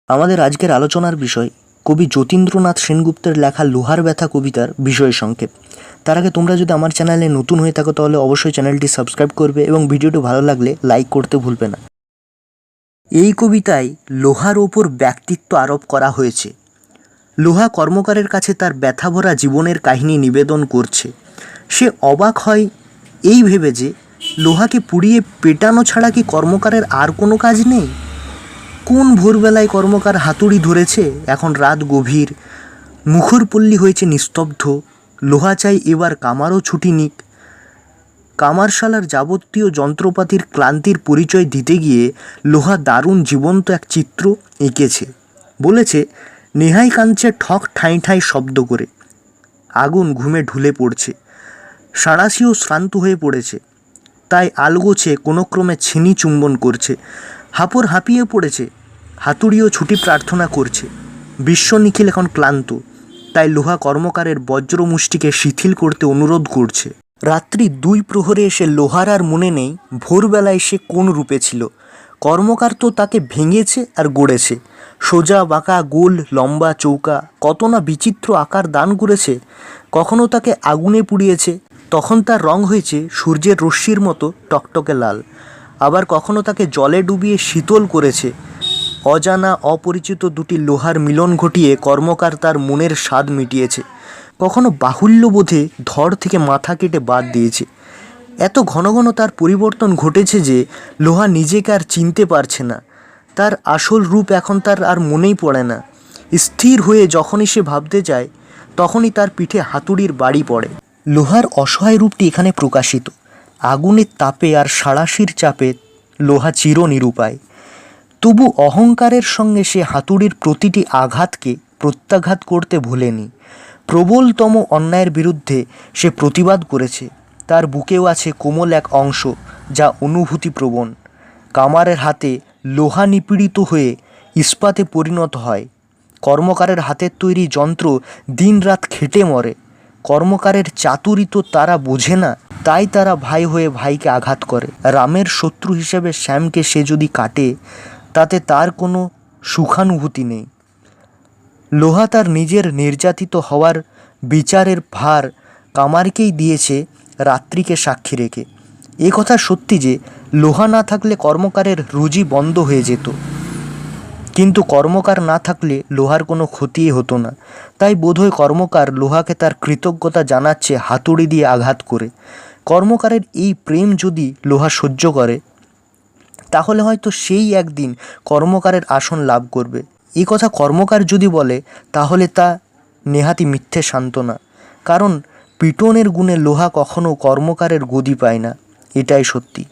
আমাদের আজকের আলোচনার বিষয় কবি যতীন্দ্রনাথ সেনগুপ্তের লেখা লোহার ব্যথা কবিতার বিষয় সংক্ষেপ। তার আগে তোমরা যদি আমার চ্যানেলে নতুন হয়ে থাকো তাহলে অবশ্যই চ্যানেলটি সাবস্ক্রাইব করবে এবং ভিডিওটি ভালো লাগলে লাইক করতে ভুলবে না। এই কবিতায় লোহার ওপর ব্যক্তিত্ব আরোপ করা হয়েছে। লোহা কর্মকারের কাছে তার ব্যথাভরা জীবনের কাহিনী নিবেদন করছে। সে অবাক হয় এই ভেবে যে লোহাকে পুড়িয়ে পেটানো ছাড়া কি কর্মকারের আর কোনো কাজ নেই। কোন ভোরবেলায় কর্মকার হাতুড়ি ধরেছে, এখন রাত গভীর, মুখরপল্লী হয়েছে নিস্তব্ধ। লোহা চাই এবার কামারও ছুটি নিক। কামারশালার যাবতীয় যন্ত্রপাতির ক্লান্তির পরিচয় দিতে গিয়ে লোহা দারুণ জীবন্ত এক চিত্র এঁকেছে। বলেছে, নেহাই কাঁদছে ঠক ঠাঁই ঠাঁই শব্দ করে। আগুন ঘুমে ঢুলে পড়ছে। সাঁড়াশিও শ্রান্ত হয়ে পড়েছে, তাই আলগোছে কোনো ক্রমে ছিনি চুম্বন করছে। হাঁপড় হাঁপিয়ে পড়েছে, হাতুড়িও ছুটি প্রার্থনা করছে। বিশ্ব নিখিল এখন ক্লান্ত, তাই লোহা কর্মকারের বজ্রমুষ্টিকে শিথিল করতে অনুরোধ করছে। রাত্রি 2 প্রহরে এসে লোহার আর মনে নেই ভোরবেলায় সে কোন রূপে ছিল। কর্মকার তো তাকে ভেঙেছে আর গড়েছে। সোজা বাঁকা গোল লম্বা চৌকা কত না বিচিত্র আকার দান করেছে। কখনো তাকে আগুনে পুড়িয়েছে, তখন তার রং হয়েছে সূর্যের রশ্মির মতো টকটকে লাল। আবার কখনো তাকে জলে ডুবিয়ে শীতল করেছে। অজানা অপরিচিত দুটি লোহার মিলন ঘটিয়ে কর্মকার তার মনের স্বাদ মিটিয়েছে। কখনো বাহুল্যবোধে ধড় থেকে মাথা কেটে বাদ দিয়েছে। এত ঘন ঘন তার পরিবর্তন ঘটেছে যে লোহা নিজেকে আর চিনতে পারছে না। তার আসল রূপ এখন তার আর মনেই পড়ে না। স্থির হয়ে যখনই সে ভাবতে যায়, তখনই তার পিঠে হাতুড়ির বাড়ি পড়ে। লোহার অসহায় রূপটি এখানে প্রকাশিত। আগুনের তাপে আর সাঁড়াশির চাপে লোহা চির নিরুপায়। তবু অহংকারের সঙ্গে সে হাতুড়ির প্রতিটি আঘাতকে প্রত্যাঘাত করতে ভোলেনি। প্রবলতম অন্যায়ের বিরুদ্ধে সে প্রতিবাদ করেছে। তার বুকেও আছে কোমল এক অংশ, যা অনুভূতিপ্রবণ। কামারের হাতে লোহা নিপীড়িত হয়ে ইস্পাতে পরিণত হয়। কর্মকারের হাতের তৈরি যন্ত্র দিনরাত খেটে মরে। কর্মকারের চাতুরি তো তারা বোঝে না, তাই তারা ভাই হয়ে ভাইকে আঘাত করে। রামের শত্রু হিসেবে শ্যামকে সে যদি কাটে, তাতে তার কোনো সুখানুভূতি নেই। লোহা তার নিজের নির্যাতিত হওয়ার বিচারের ভার কামারকেই দিয়েছে, রাত্রিকে সাক্ষী রেখে। এ কথা সত্যি যে লোহা না থাকলে কর্মকারের রুজি বন্ধ হয়ে যেত, কিন্তু কর্মকার না থাকলে লোহার কোনো ক্ষতিই হতো না। তাই বোধহয় কর্মকার লোহাকে তার কৃতজ্ঞতা জানাচ্ছে হাতুড়ি দিয়ে আঘাত করে। কর্মকারের এই প্রেম যদি লোহা সহ্য করে, তাহলে হয়তো সেই একদিন কর্মকারের আসন লাভ করবে। এই কথা কর্মকার যদি বলে, তাহলে তা নেহাতি মিথ্যে সান্ত্বনা। কারণ পিটনের গুণে লোহা কখনো কর্মকারের গদি পায় না, এটাই সত্যি।